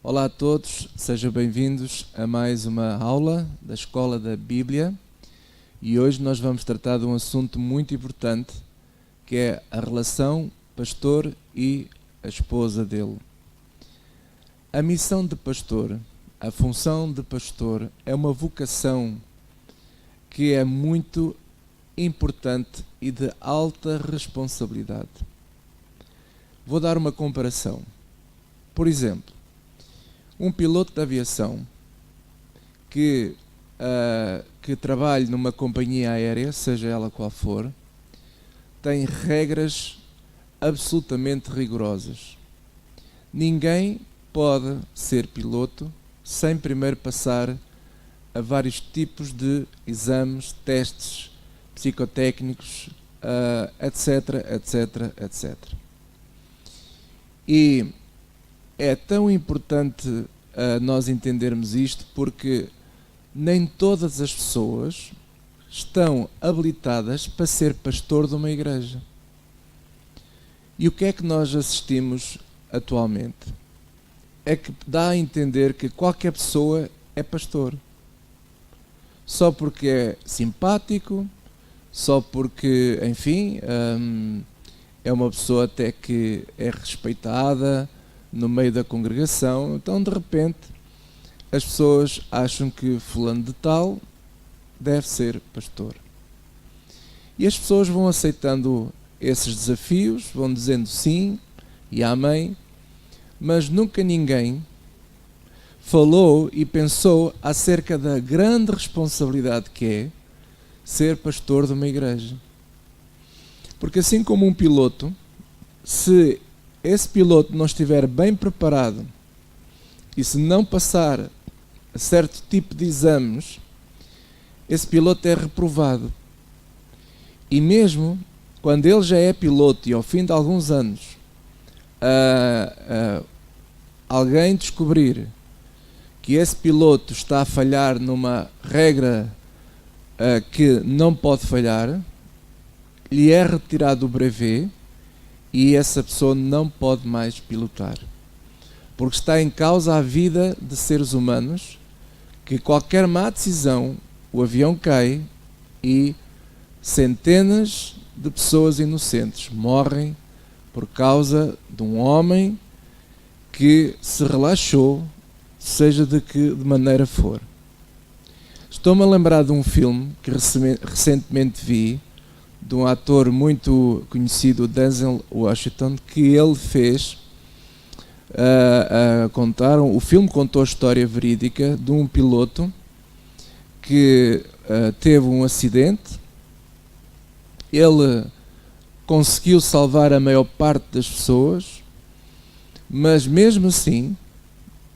Olá a todos, sejam bem-vindos a mais uma aula da Escola da Bíblia e hoje nós vamos tratar de um assunto muito importante que é a relação pastor e a esposa dele. A missão de pastor, a função de pastor é uma vocação que é muito importante e de alta responsabilidade. Vou dar uma comparação. Por exemplo, um piloto de aviação que trabalhe numa companhia aérea, seja ela qual for, tem regras absolutamente rigorosas. Ninguém pode ser piloto sem primeiro passar a vários tipos de exames, testes psicotécnicos, etc, etc, etc. E é tão importante nós entendermos isto porque nem todas as pessoas estão habilitadas para ser pastor de uma igreja. E o que é que nós assistimos atualmente? É que dá a entender que qualquer pessoa é pastor. Só porque é simpático, só porque, enfim, é uma pessoa até que é respeitada no meio da congregação, então de repente as pessoas acham que fulano de tal deve ser pastor. E as pessoas vão aceitando esses desafios, vão dizendo sim e amém, mas nunca ninguém falou e pensou acerca da grande responsabilidade que é ser pastor de uma igreja. Porque assim como um piloto, se esse piloto não estiver bem preparado e se não passar a certo tipo de exames, esse piloto é reprovado. E mesmo quando ele já é piloto e ao fim de alguns anos alguém descobrir que esse piloto está a falhar numa regra que não pode falhar, lhe é retirado o brevet e essa pessoa não pode mais pilotar. Porque está em causa a vida de seres humanos, que qualquer má decisão, o avião cai e centenas de pessoas inocentes morrem por causa de um homem que se relaxou, seja de que maneira for. Estou-me a lembrar de um filme que recentemente vi, de um ator muito conhecido, Denzel Washington, que ele fez o filme contou a história verídica de um piloto que teve um acidente. Ele conseguiu salvar a maior parte das pessoas, mas mesmo assim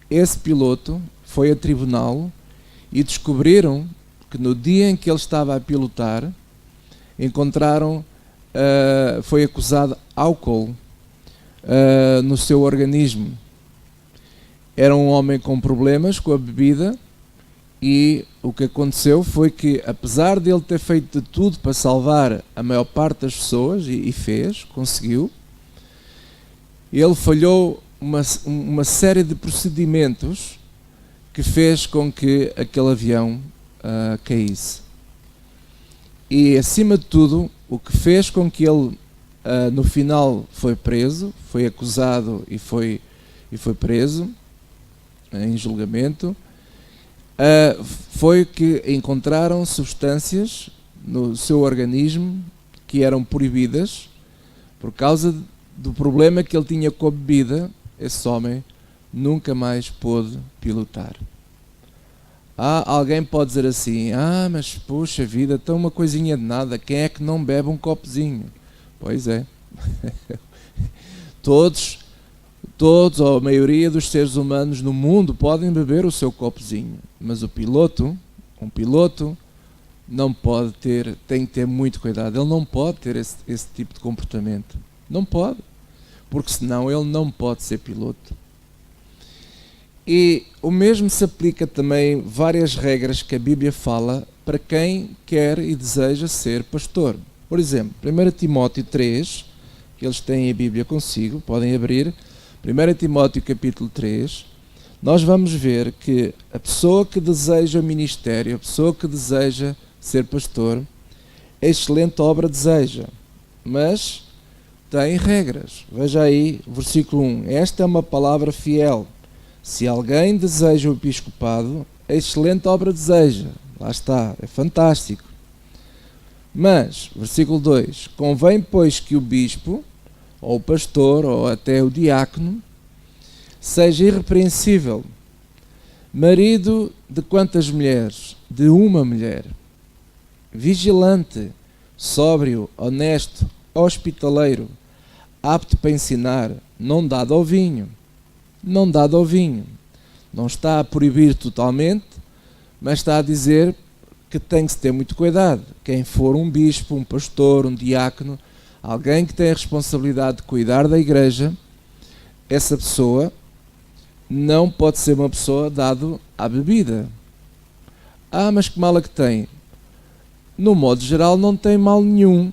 esse piloto foi a tribunal e descobriram que no dia em que ele estava a pilotar foi acusado de álcool no seu organismo. Era um homem com problemas com a bebida e o que aconteceu foi que, apesar de ele ter feito de tudo para salvar a maior parte das pessoas, e conseguiu, ele falhou uma série de procedimentos que fez com que aquele avião caísse. E, acima de tudo, o que fez com que ele, no final, foi acusado e foi preso em julgamento, foi que encontraram substâncias no seu organismo que eram proibidas por causa do problema que ele tinha com a bebida. Esse homem nunca mais pôde pilotar. Alguém pode dizer assim, mas puxa vida, então uma coisinha de nada, quem é que não bebe um copozinho? Pois é. Todos, ou a maioria dos seres humanos no mundo podem beber o seu copozinho, mas um piloto não pode tem que ter muito cuidado, ele não pode ter esse tipo de comportamento. Não pode, porque senão ele não pode ser piloto. E o mesmo se aplica também várias regras que a Bíblia fala para quem quer e deseja ser pastor. Por exemplo, 1 Timóteo 3, que eles têm a Bíblia consigo, podem abrir, 1 Timóteo capítulo 3, nós vamos ver que a pessoa que deseja ministério, a pessoa que deseja ser pastor, excelente obra deseja, mas tem regras. Veja aí, versículo 1. Esta é uma palavra fiel. Se alguém deseja o episcopado, excelente obra deseja. Lá está, é fantástico. Mas, versículo 2. Convém, pois, que o bispo, ou o pastor, ou até o diácono, seja irrepreensível, marido de quantas mulheres? De uma mulher. Vigilante, sóbrio, honesto, hospitaleiro, apto para ensinar, não dado ao vinho. Não dado ao vinho. Não está a proibir totalmente, mas está a dizer que tem que se ter muito cuidado. Quem for um bispo, um pastor, um diácono, alguém que tem a responsabilidade de cuidar da igreja, essa pessoa não pode ser uma pessoa dada à bebida. Mas que mal é que tem? No modo geral não tem mal nenhum.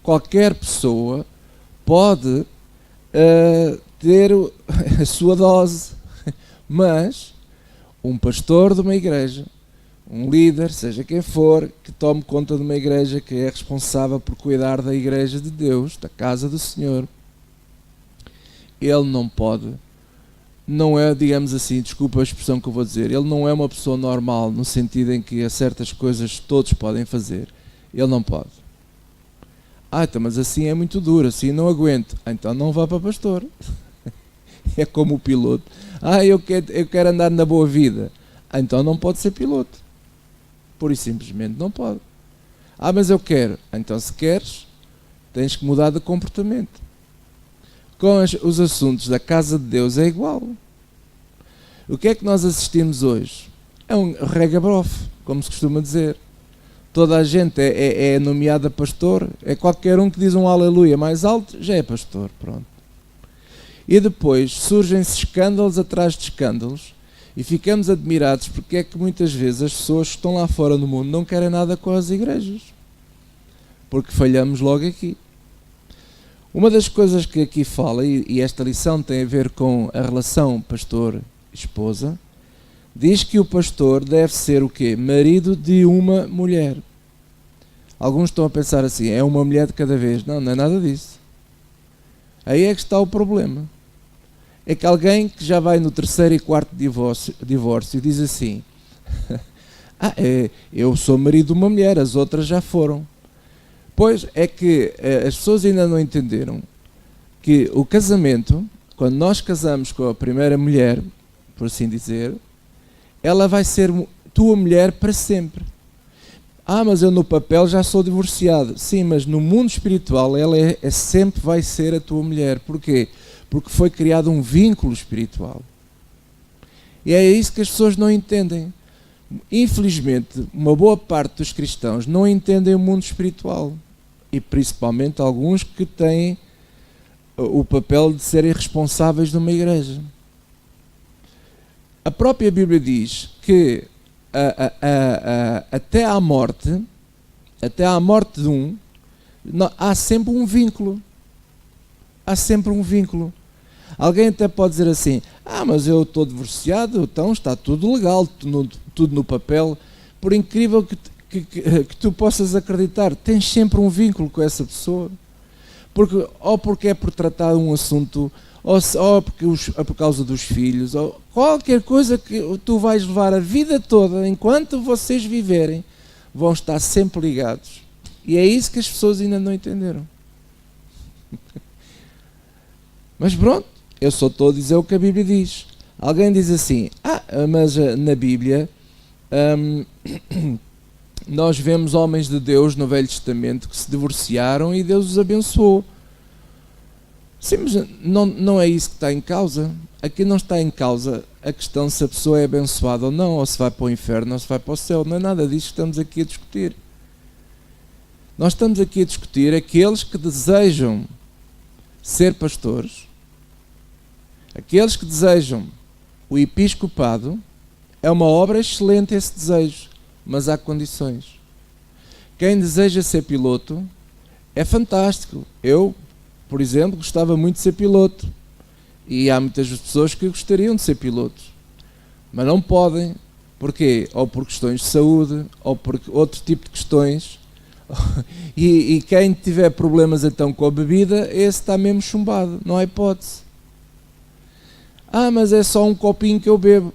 Qualquer pessoa pode ter a sua dose, mas um pastor de uma igreja, um líder, seja quem for, que tome conta de uma igreja, que é responsável por cuidar da igreja de Deus, da casa do Senhor, ele não pode, não é, digamos assim, desculpa a expressão que eu vou dizer, ele não é uma pessoa normal, no sentido em que há certas coisas todos podem fazer, ele não pode. Então, mas assim é muito duro, assim não aguento. Então não vá para pastor. É como o piloto. Eu quero andar na boa vida. Então não pode ser piloto. Pura e simplesmente não pode. Mas eu quero. Então se queres, tens que mudar de comportamento. Com os assuntos da casa de Deus é igual. O que é que nós assistimos hoje? É um regabof, como se costuma dizer. Toda a gente é nomeada pastor, é qualquer um que diz um aleluia mais alto, já é pastor, pronto. E depois surgem-se escândalos atrás de escândalos e ficamos admirados porque é que muitas vezes as pessoas que estão lá fora no mundo não querem nada com as igrejas. Porque falhamos logo aqui. Uma das coisas que aqui fala, e esta lição tem a ver com a relação pastor-esposa, diz que o pastor deve ser o quê? Marido de uma mulher. Alguns estão a pensar assim, é uma mulher de cada vez. Não, não é nada disso. Aí é que está o problema. É que alguém que já vai no terceiro e quarto divórcio diz assim, eu sou marido de uma mulher, as outras já foram. Pois é que as pessoas ainda não entenderam que o casamento, quando nós casamos com a primeira mulher, por assim dizer, ela vai ser tua mulher para sempre. Mas eu no papel já sou divorciado. Sim, mas no mundo espiritual ela sempre vai ser a tua mulher. Porquê? Porque foi criado um vínculo espiritual. E é isso que as pessoas não entendem. Infelizmente, uma boa parte dos cristãos não entendem o mundo espiritual. E principalmente alguns que têm o papel de serem responsáveis de uma igreja. A própria Bíblia diz que até à morte de um, há sempre um vínculo. Há sempre um vínculo. Alguém até pode dizer assim, mas eu estou divorciado, então está tudo legal, tudo no papel. Por incrível que tu possas acreditar, tens sempre um vínculo com essa pessoa. Porque é por tratar um assunto, ou por causa dos filhos, ou qualquer coisa que tu vais levar a vida toda, enquanto vocês viverem, vão estar sempre ligados. E é isso que as pessoas ainda não entenderam. Mas pronto, eu só estou a dizer o que a Bíblia diz. Alguém diz assim, mas na Bíblia nós vemos homens de Deus no Velho Testamento que se divorciaram e Deus os abençoou. Sim, mas não é isso que está em causa. Aqui não está em causa a questão se a pessoa é abençoada ou não, ou se vai para o inferno ou se vai para o céu. Não é nada disso que estamos aqui a discutir. Nós estamos aqui a discutir aqueles que desejam ser pastores, aqueles que desejam o episcopado. É uma obra excelente esse desejo, mas há condições. Quem deseja ser piloto é fantástico. Eu, por exemplo, gostava muito de ser piloto. E há muitas pessoas que gostariam de ser pilotos. Mas não podem. Porquê? Ou por questões de saúde, ou por outro tipo de questões. E quem tiver problemas então com a bebida, esse está mesmo chumbado, não há hipótese. Mas é só um copinho que eu bebo.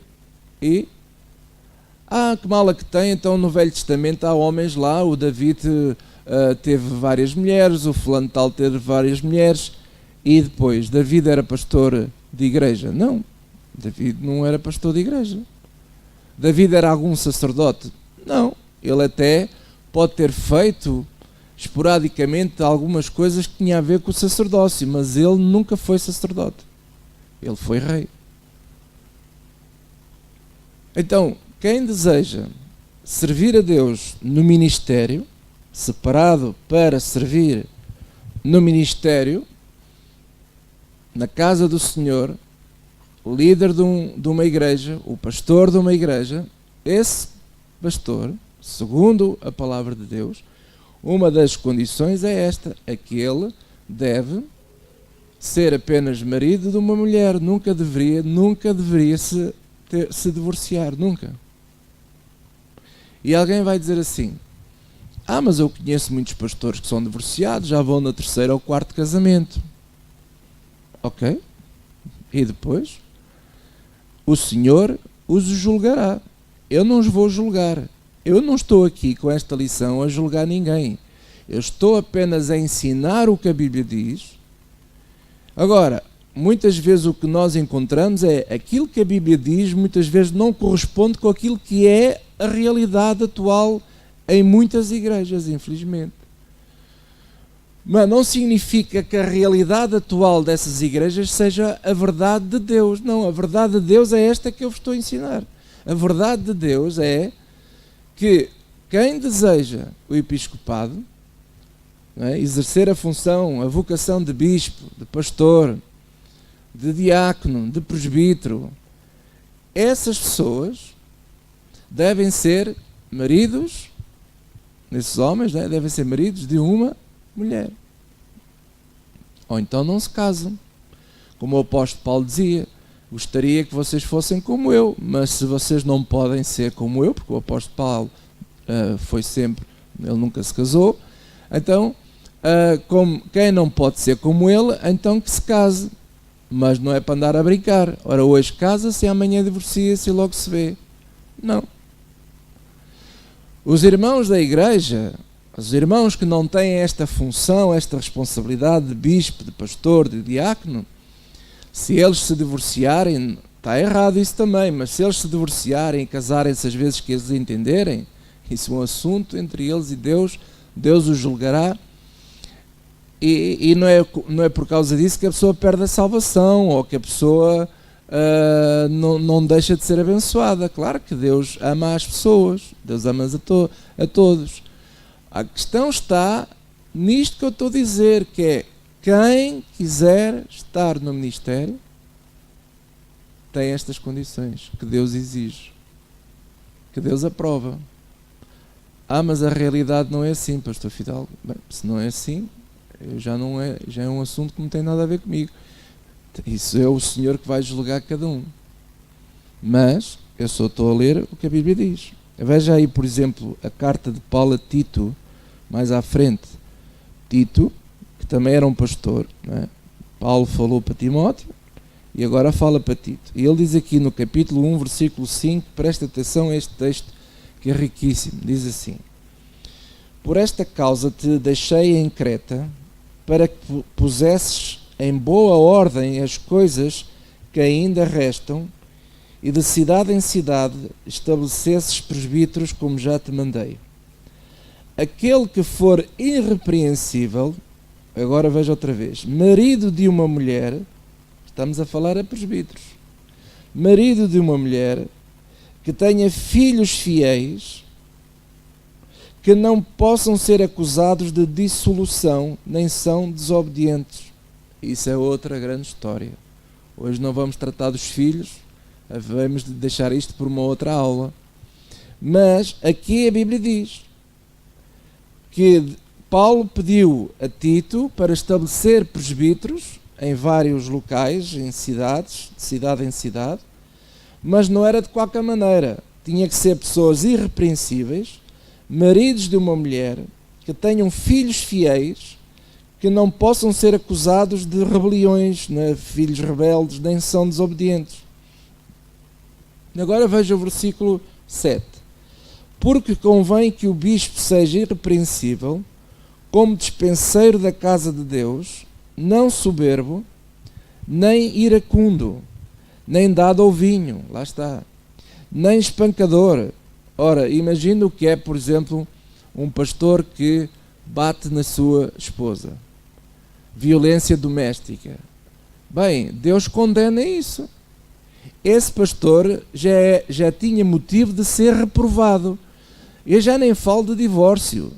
E? Que mala que tem, então no Velho Testamento há homens lá, o David teve várias mulheres, o fulano tal teve várias mulheres, e depois, David era pastor de igreja? Não, David não era pastor de igreja. David era algum sacerdote? Não, ele até pode ter feito esporadicamente algumas coisas que tinham a ver com o sacerdócio, mas ele nunca foi sacerdote. Ele foi rei. Então, quem deseja servir a Deus no ministério, separado para servir no ministério, na casa do Senhor, o líder de uma igreja, o pastor de uma igreja, esse pastor, segundo a palavra de Deus, uma das condições é esta: aquele deve ser apenas marido de uma mulher, nunca deveria se divorciar, nunca. E alguém vai dizer assim: mas eu conheço muitos pastores que são divorciados, já vão no 3º ou 4º casamento. Ok? E depois? O Senhor os julgará. Eu não os vou julgar. Eu não estou aqui com esta lição a julgar ninguém. Eu estou apenas a ensinar o que a Bíblia diz. Agora, muitas vezes o que nós encontramos é aquilo que a Bíblia diz, muitas vezes não corresponde com aquilo que é a realidade atual em muitas igrejas, infelizmente. Mas não significa que a realidade atual dessas igrejas seja a verdade de Deus. Não, a verdade de Deus é esta que eu vos estou a ensinar. A verdade de Deus é que quem deseja o episcopado, exercer a função, a vocação de bispo, de pastor, de diácono, de presbítero, essas pessoas devem ser maridos, esses homens devem ser maridos de uma mulher. Ou então não se casam. Como o apóstolo Paulo dizia: gostaria que vocês fossem como eu, mas se vocês não podem ser como eu, porque o apóstolo Paulo ele nunca se casou, então, como quem não pode ser como ele, então que se case. Mas não é para andar a brincar. Ora, hoje casa-se e amanhã divorcia-se e logo se vê. Não. Os irmãos da igreja, os irmãos que não têm esta função, esta responsabilidade de bispo, de pastor, de diácono, se eles se divorciarem, está errado isso também, mas se eles se divorciarem e casarem-se às vezes que eles entenderem, isso é um assunto entre eles e Deus, Deus os julgará. E não é por causa disso que a pessoa perde a salvação, ou que a pessoa não deixa de ser abençoada. Claro que Deus ama as pessoas, Deus ama a todos. A questão está nisto que eu estou a dizer, que é: quem quiser estar no ministério tem estas condições que Deus exige, que Deus aprova. Mas a realidade não é assim, pastor Fidalgo. Bem, se não é assim, já é um assunto que não tem nada a ver comigo. Isso é o Senhor que vai julgar cada um. Mas eu só estou a ler o que a Bíblia diz. Veja aí, por exemplo, a carta de Paulo a Tito, mais à frente. Tito, que também era um pastor, não é? Paulo falou para Timóteo e agora fala para Tito. E ele diz aqui no capítulo 1, versículo 5, presta atenção a este texto que é riquíssimo. Diz assim: por esta causa te deixei em Creta, para que pusesses em boa ordem as coisas que ainda restam, e de cidade em cidade estabelecesses presbíteros, como já te mandei. Aquele que for irrepreensível, agora veja outra vez, marido de uma mulher, estamos a falar a presbíteros, marido de uma mulher, que tenha filhos fiéis, que não possam ser acusados de dissolução, nem são desobedientes. Isso é outra grande história. Hoje não vamos tratar dos filhos, vamos deixar isto por uma outra aula. Mas aqui a Bíblia diz que Paulo pediu a Tito para estabelecer presbíteros em vários locais, em cidades, de cidade em cidade, Mas não era de qualquer maneira. Tinha que ser pessoas irrepreensíveis, maridos de uma mulher, que tenham filhos fiéis, que não possam ser acusados de rebeliões, né? Filhos rebeldes, nem são desobedientes. Agora veja o versículo 7. Porque convém que o bispo seja irrepreensível, como despenseiro da casa de Deus, não soberbo, nem iracundo, nem dado ao vinho, lá está, nem espancador. Ora, imagina o que é, por exemplo, um pastor que bate na sua esposa. Violência doméstica. Bem, Deus condena isso. Esse pastor já tinha motivo de ser reprovado. Eu já nem falo de divórcio.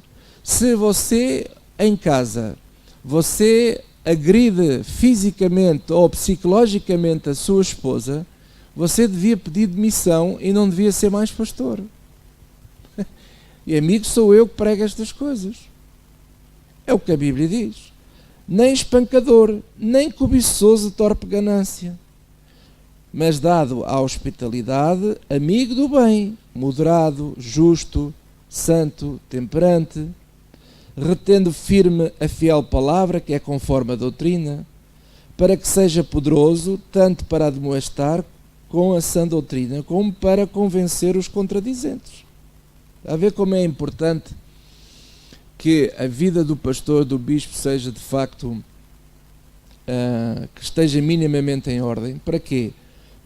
Se você, em casa, você agride fisicamente ou psicologicamente a sua esposa, você devia pedir demissão e não devia ser mais pastor. E amigo, sou eu que prego estas coisas. É o que a Bíblia diz. Nem espancador, nem cobiçoso de torpe ganância, mas dado à hospitalidade, amigo do bem, moderado, justo, santo, temperante, retendo firme a fiel palavra, que é conforme a doutrina, para que seja poderoso, tanto para admoestar com a sã doutrina, como para convencer os contradizentes. A ver como é importante que a vida do pastor, do bispo, seja de facto, que esteja minimamente em ordem. Para quê?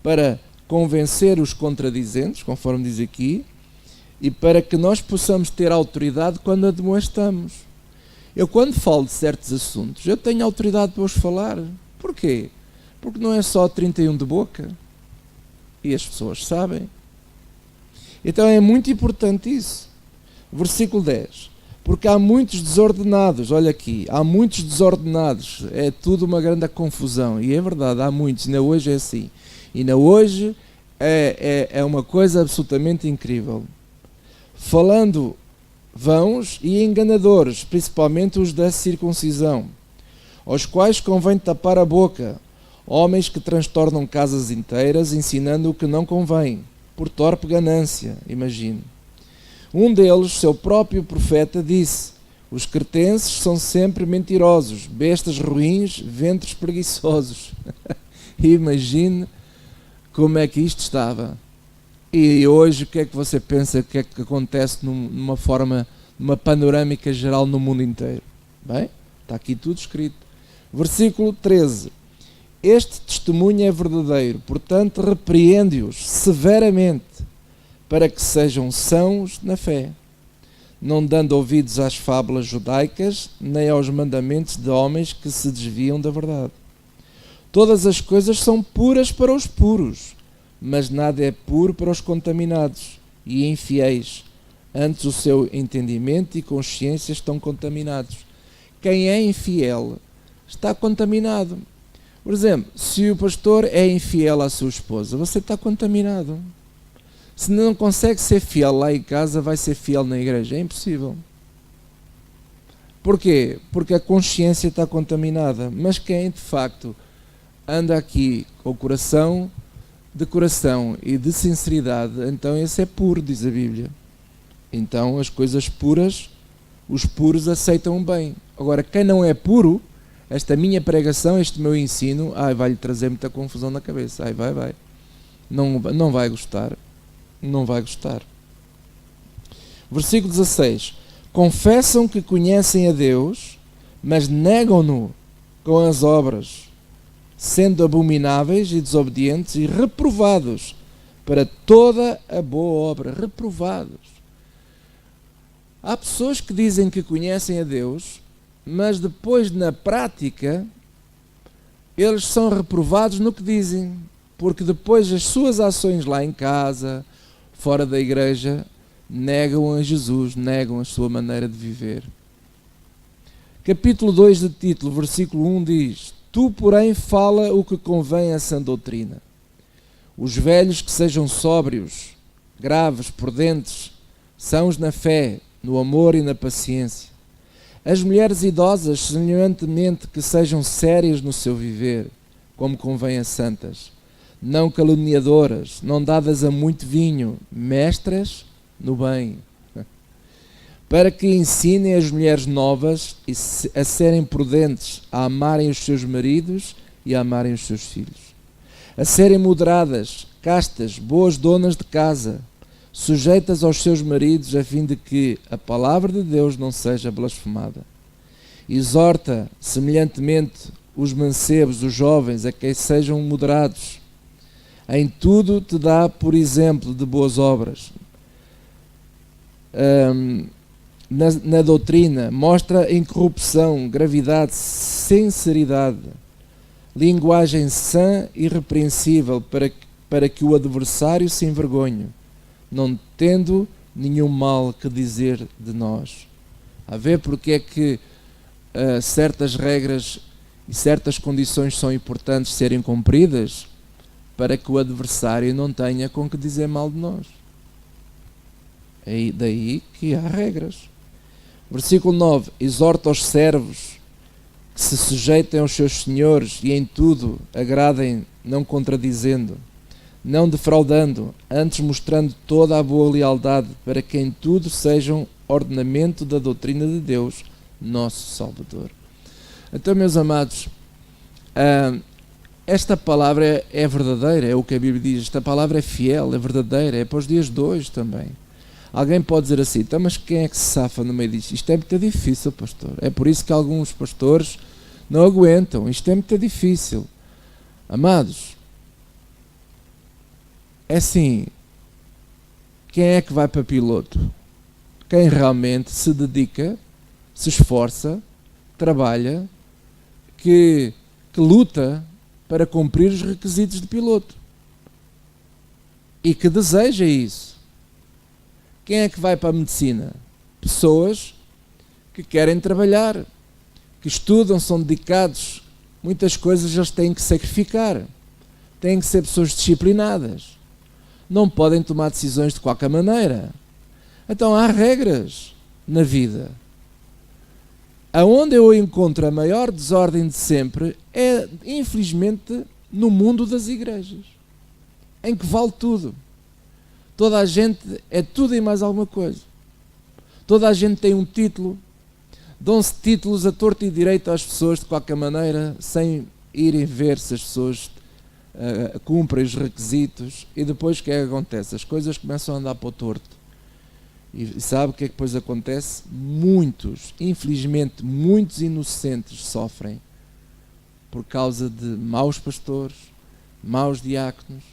Para convencer os contradizentes, conforme diz aqui, e para que nós possamos ter autoridade quando admoestamos. Eu, quando falo de certos assuntos, eu tenho autoridade para os falar. Porquê? Porque não é só 31 de boca. E as pessoas sabem. Então é muito importante isso. Versículo 10. Porque há muitos desordenados, olha aqui, há muitos desordenados, é tudo uma grande confusão, e é verdade, há muitos, ainda hoje é assim, e ainda hoje é uma coisa absolutamente incrível, falando vãos e enganadores, principalmente os da circuncisão, aos quais convém tapar a boca, homens que transtornam casas inteiras, ensinando o que não convém, por torpe ganância, imagine. Um deles, seu próprio profeta, disse: os cretenses são sempre mentirosos, bestas ruins, ventres preguiçosos. Imagine como é que isto estava. E hoje o que é que você pensa que é que acontece numa panorâmica geral no mundo inteiro? Bem, está aqui tudo escrito. Versículo 13. Este testemunho é verdadeiro, portanto repreende-os severamente, para que sejam sãos na fé, não dando ouvidos às fábulas judaicas, nem aos mandamentos de homens que se desviam da verdade. Todas as coisas são puras para os puros, mas nada é puro para os contaminados e infiéis. Antes o seu entendimento e consciência estão contaminados. Quem é infiel está contaminado. Por exemplo, se o pastor é infiel à sua esposa, você está contaminado. Se não consegue ser fiel lá em casa, vai ser fiel na igreja. É impossível. Porquê? Porque a consciência está contaminada. Mas quem de facto anda aqui com o coração de coração e de sinceridade, então esse é puro, diz a Bíblia. Então as coisas puras, os puros aceitam bem. Agora, quem não é puro, esta minha pregação, este meu ensino, vai-lhe trazer muita confusão na cabeça. Vai. Não vai gostar. Não vai gostar. Versículo 16. Confessam que conhecem a Deus, mas negam-no com as obras, sendo abomináveis e desobedientes e reprovados para toda a boa obra. Reprovados. Há pessoas que dizem que conhecem a Deus, mas depois na prática eles são reprovados no que dizem, porque depois as suas ações lá em casa, fora da igreja, negam a Jesus, negam a sua maneira de viver. Capítulo 2 de Tito, versículo 1 diz: tu, porém, fala o que convém à sã doutrina. Os velhos que sejam sóbrios, graves, prudentes, sãos na fé, no amor e na paciência. As mulheres idosas, semelhantemente, que sejam sérias no seu viver, como convém a santas. não caluniadoras, não dadas a muito vinho, mestras no bem, para que ensinem as mulheres novas a serem prudentes, a amarem os seus maridos e a amarem os seus filhos, a serem moderadas, castas, boas donas de casa, sujeitas aos seus maridos, a fim de que a palavra de Deus não seja blasfemada. Exorta, semelhantemente, os mancebos, os jovens, a que sejam moderados. Em tudo te dá por exemplo de boas obras. Na doutrina, mostra incorrupção, gravidade, sinceridade, linguagem sã e irrepreensível, para que o adversário se envergonhe, não tendo nenhum mal que dizer de nós. A ver porque é que certas regras e certas condições são importantes serem cumpridas, para que o adversário não tenha com que dizer mal de nós. É daí que há regras. Versículo 9: exorta os servos que se sujeitem aos seus senhores e em tudo agradem, não contradizendo, não defraudando, antes mostrando toda a boa lealdade, para que em tudo sejam ordenamento da doutrina de Deus, nosso Salvador. Então, meus amados, esta palavra é verdadeira, é o que a Bíblia diz. Esta palavra é fiel, é verdadeira, é para os dias de hoje também. Alguém pode dizer assim: então, mas quem é que se safa no meio disto? Isto é muito difícil, pastor. É por isso que alguns pastores não aguentam. Isto é muito difícil. Amados, é assim, quem é que vai para piloto? Quem realmente se dedica, se esforça, trabalha, que luta para cumprir os requisitos de piloto e que deseja isso. Quem é que vai para a medicina? Pessoas que querem trabalhar, que estudam, são dedicados. Muitas coisas eles têm que sacrificar, têm que ser pessoas disciplinadas, não podem tomar decisões de qualquer maneira. Então há regras na vida. Aonde eu encontro a maior desordem de sempre é, infelizmente, no mundo das igrejas, em que vale tudo. Toda a gente é tudo e mais alguma coisa. Toda a gente tem um título, dão-se títulos a torto e direito às pessoas de qualquer maneira, sem irem ver se as pessoas cumprem os requisitos, e depois o que é que acontece? As coisas começam a andar para o torto. E sabe o que é que depois acontece? Muitos, infelizmente, muitos inocentes sofrem por causa de maus pastores, maus diáconos,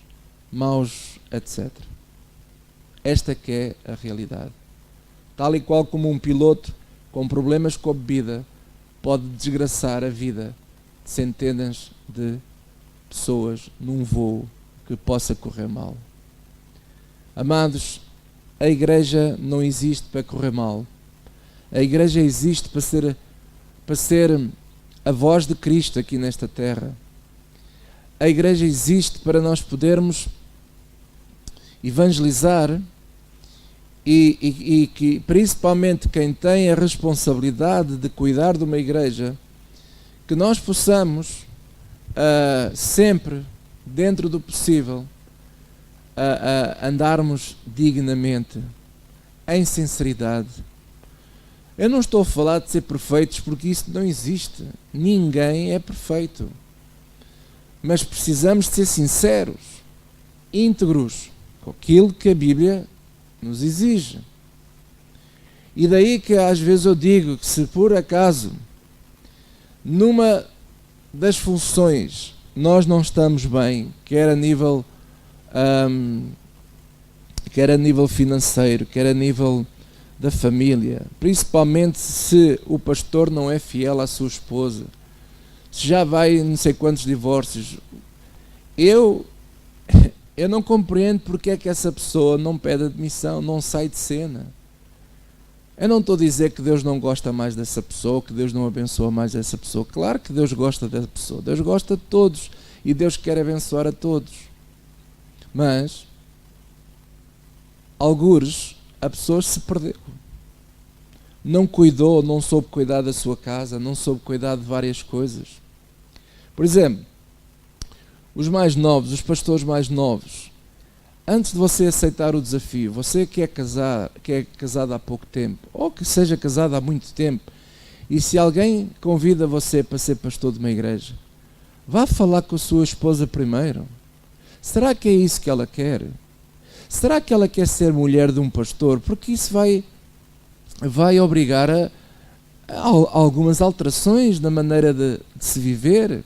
maus etc. Esta que é a realidade. Tal e qual como um piloto com problemas com a bebida pode desgraçar a vida de centenas de pessoas num voo que possa correr mal. Amados, a igreja não existe para correr mal. A igreja existe para ser a voz de Cristo aqui nesta terra. A igreja existe para nós podermos evangelizar e que principalmente quem tem a responsabilidade de cuidar de uma igreja, que nós possamos sempre, dentro do possível, andarmos dignamente, em sinceridade. Eu não estou a falar de ser perfeitos, porque isso não existe. Ninguém é perfeito. Mas precisamos de ser sinceros, íntegros, com aquilo que a Bíblia nos exige. E daí que às vezes eu digo que se por acaso numa das funções nós não estamos bem, quer a nível financeiro, quer a nível da família, principalmente se o pastor não é fiel à sua esposa, se já vai não sei quantos divórcios, eu não compreendo porque é que essa pessoa não pede admissão, não sai de cena. Eu não estou a dizer que Deus não gosta mais dessa pessoa, que Deus não abençoa mais essa pessoa. Claro que Deus gosta dessa pessoa, Deus gosta de todos e Deus quer abençoar a todos. Mas, algures, a pessoa se perdeu. Não cuidou, não soube cuidar da sua casa, não soube cuidar de várias coisas. Por exemplo, os mais novos, os pastores mais novos, antes de você aceitar o desafio, você que é casado há pouco tempo, ou que seja casado há muito tempo, e se alguém convida você para ser pastor de uma igreja, vá falar com a sua esposa primeiro. Será que é isso que ela quer? Será que ela quer ser mulher de um pastor? Porque isso vai obrigar a algumas alterações na maneira de se viver.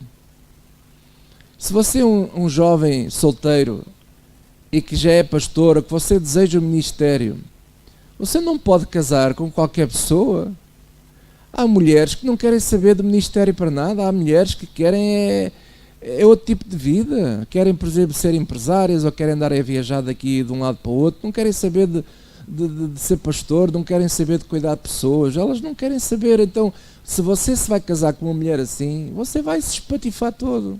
Se você é um jovem solteiro e que já é pastor, ou que você deseja o ministério, você não pode casar com qualquer pessoa. Há mulheres que não querem saber do ministério para nada, há mulheres que querem outro tipo de vida, querem, por exemplo, ser empresárias, ou querem andar a viajar daqui de um lado para o outro, não querem saber de ser pastor, não querem saber de cuidar de pessoas, elas não querem saber. Então, se você se vai casar com uma mulher assim, você vai se espatifar todo.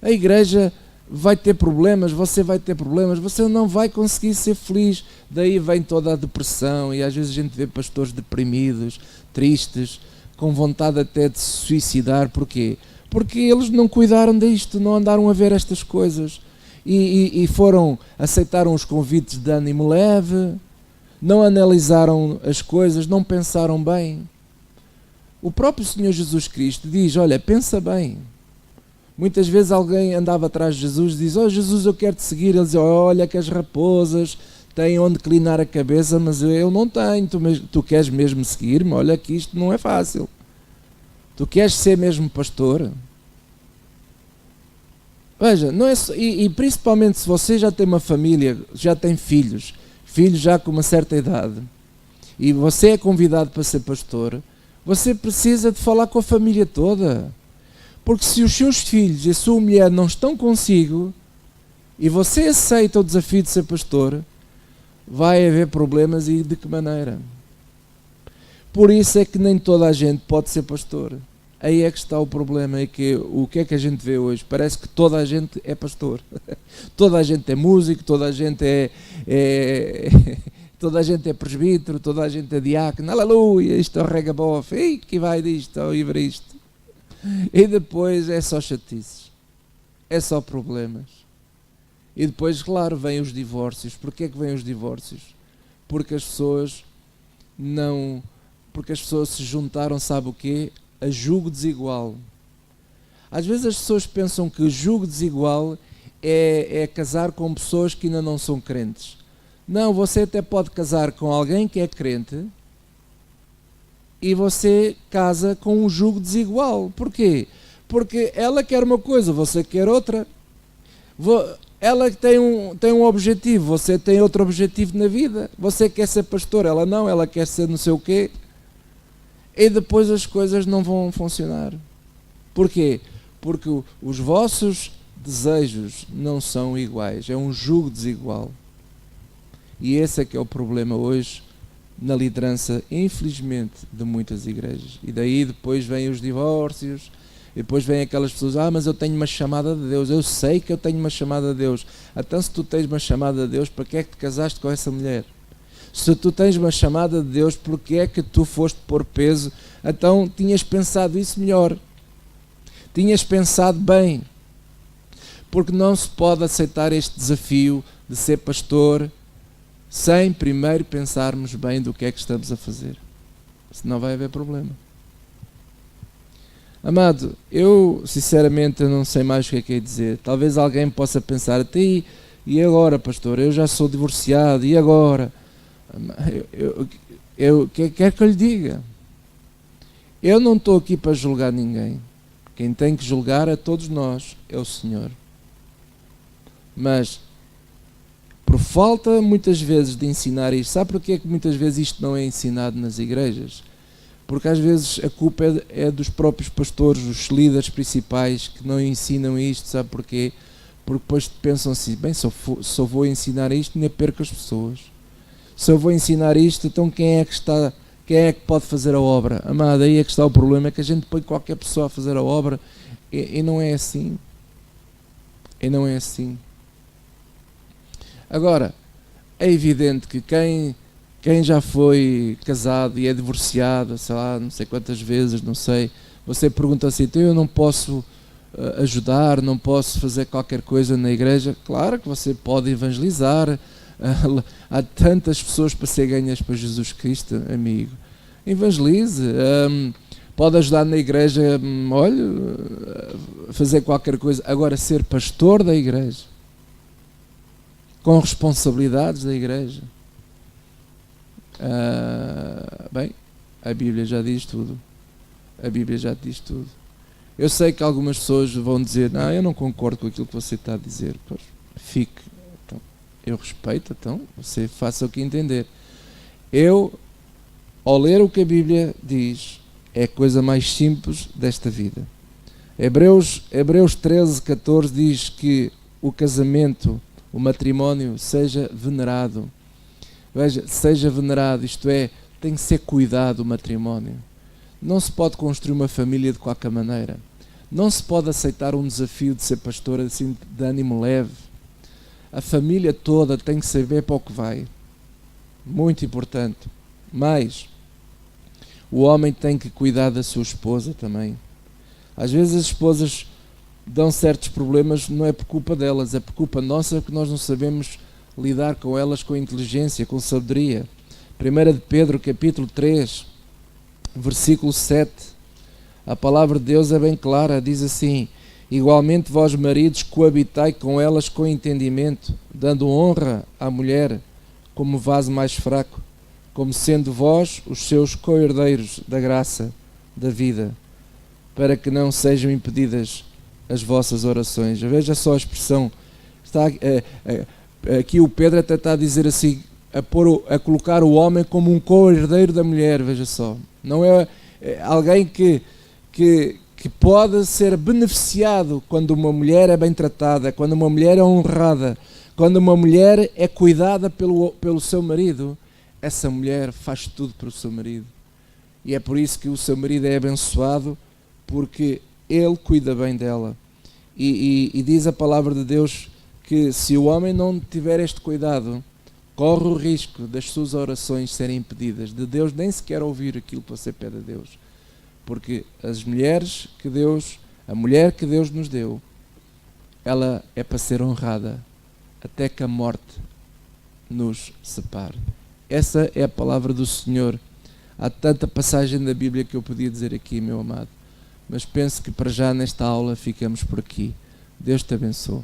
A igreja vai ter problemas, você vai ter problemas, você não vai conseguir ser feliz. Daí vem toda a depressão, e às vezes a gente vê pastores deprimidos, tristes, com vontade até de se suicidar. Porquê? Porque eles não cuidaram disto, não andaram a ver estas coisas, e aceitaram os convites de ânimo leve, não analisaram as coisas, não pensaram bem. O próprio Senhor Jesus Cristo diz, olha, pensa bem. Muitas vezes alguém andava atrás de Jesus e diz, oh Jesus, eu quero te seguir. Ele diz, olha que as raposas têm onde inclinar a cabeça, mas eu não tenho. Tu queres mesmo seguir-me? Olha que isto não é fácil. Tu queres ser mesmo pastor? Veja, não é só, e principalmente se você já tem uma família, já tem filhos já com uma certa idade, e você é convidado para ser pastor, você precisa de falar com a família toda. Porque se os seus filhos e a sua mulher não estão consigo, e você aceita o desafio de ser pastor, vai haver problemas, e de que maneira? Por isso é que nem toda a gente pode ser pastor. Aí é que está o problema, é que o que é que a gente vê hoje? Parece que toda a gente é pastor. Toda a gente é músico, toda a gente toda a gente é presbítero, toda a gente é diácono. Aleluia, isto é o regabof, que vai disto, ao isto. E depois é só chatices, é só problemas. E depois, claro, vêm os divórcios. Porquê é que vêm os divórcios? Porque as pessoas se juntaram, sabe o quê? A jugo desigual. Às vezes as pessoas pensam que o jugo desigual é casar com pessoas que ainda não são crentes. Não, você até pode casar com alguém que é crente, e você casa com um jugo desigual. Porquê? Porque ela quer uma coisa, você quer outra. Ela tem um objetivo, você tem outro objetivo na vida. Você quer ser pastor, ela não, ela quer ser não sei o quê. E depois as coisas não vão funcionar. Porquê? Porque os vossos desejos não são iguais, é um jugo desigual. E esse é que é o problema hoje na liderança, infelizmente, de muitas igrejas. E daí depois vêm os divórcios, e depois vêm aquelas pessoas, mas eu tenho uma chamada de Deus, eu sei que eu tenho uma chamada de Deus. Então, se tu tens uma chamada de Deus, para que é que te casaste com essa mulher? Se tu tens uma chamada de Deus, porque é que tu foste pôr peso? Então tinhas pensado isso melhor, tinhas pensado bem, porque não se pode aceitar este desafio de ser pastor sem primeiro pensarmos bem do que é que estamos a fazer, senão vai haver problema. Amado, eu sinceramente não sei mais o que é que é dizer. Talvez alguém possa pensar, até e agora, pastor, eu já sou divorciado, e agora? Eu quero que eu lhe diga, eu não estou aqui para julgar ninguém. Quem tem que julgar a todos nós é o Senhor. Mas por falta muitas vezes de ensinar isto, sabe porquê é que muitas vezes isto não é ensinado nas igrejas? Porque às vezes a culpa é dos próprios pastores, os líderes principais, que não ensinam isto. Sabe porquê? Porque depois pensam assim, bem, só vou ensinar isto, nem perco as pessoas. Se eu vou ensinar isto, então quem é que pode fazer a obra? Amado, aí é que está o problema, é que a gente põe qualquer pessoa a fazer a obra, e não é assim. E não é assim. Agora, é evidente que quem já foi casado e é divorciado, sei lá, não sei quantas vezes, não sei, você pergunta assim, então eu não posso ajudar, não posso fazer qualquer coisa na igreja. Claro que você pode evangelizar. Há tantas pessoas para ser ganhas para Jesus Cristo, amigo. Evangelize. Pode ajudar na igreja, olha, fazer qualquer coisa. Agora, ser pastor da igreja, com responsabilidades da igreja, bem, a Bíblia já diz tudo. A Bíblia já diz tudo. Eu sei que algumas pessoas vão dizer, não, eu não concordo com aquilo que você está a dizer. Pois, fique. Então, eu respeito, então, você faça o que entender. Eu, ao ler o que a Bíblia diz, é a coisa mais simples desta vida. Hebreus 13:14 diz que o casamento, o matrimónio, seja venerado. Veja, seja venerado, isto é, tem que ser cuidado o matrimónio. Não se pode construir uma família de qualquer maneira. Não se pode aceitar um desafio de ser pastor assim de ânimo leve. A família toda tem que saber para o que vai. Muito importante. Mas o homem tem que cuidar da sua esposa também. Às vezes as esposas dão certos problemas, não é por culpa delas, é por culpa nossa, porque nós não sabemos lidar com elas com inteligência, com sabedoria. 1 de Pedro, capítulo 3, versículo 7. A palavra de Deus é bem clara, diz assim: igualmente vós maridos coabitai com elas com entendimento, dando honra à mulher como vaso mais fraco, como sendo vós os seus co-herdeiros da graça da vida, para que não sejam impedidas as vossas orações. Veja só a expressão. Está, aqui o Pedro até está a dizer assim, a colocar o homem como um co-herdeiro da mulher, veja só. Não é alguém que pode ser beneficiado quando uma mulher é bem tratada, quando uma mulher é honrada, quando uma mulher é cuidada pelo seu marido. Essa mulher faz tudo para o seu marido. E é por isso que o seu marido é abençoado, porque ele cuida bem dela. E diz a palavra de Deus que se o homem não tiver este cuidado, corre o risco das suas orações serem impedidas, de Deus nem sequer ouvir aquilo que você pede a Deus. Porque as mulheres que Deus, a mulher que Deus nos deu, ela é para ser honrada até que a morte nos separe. Essa é a palavra do Senhor. Há tanta passagem da Bíblia que eu podia dizer aqui, meu amado. Mas penso que para já nesta aula ficamos por aqui. Deus te abençoe.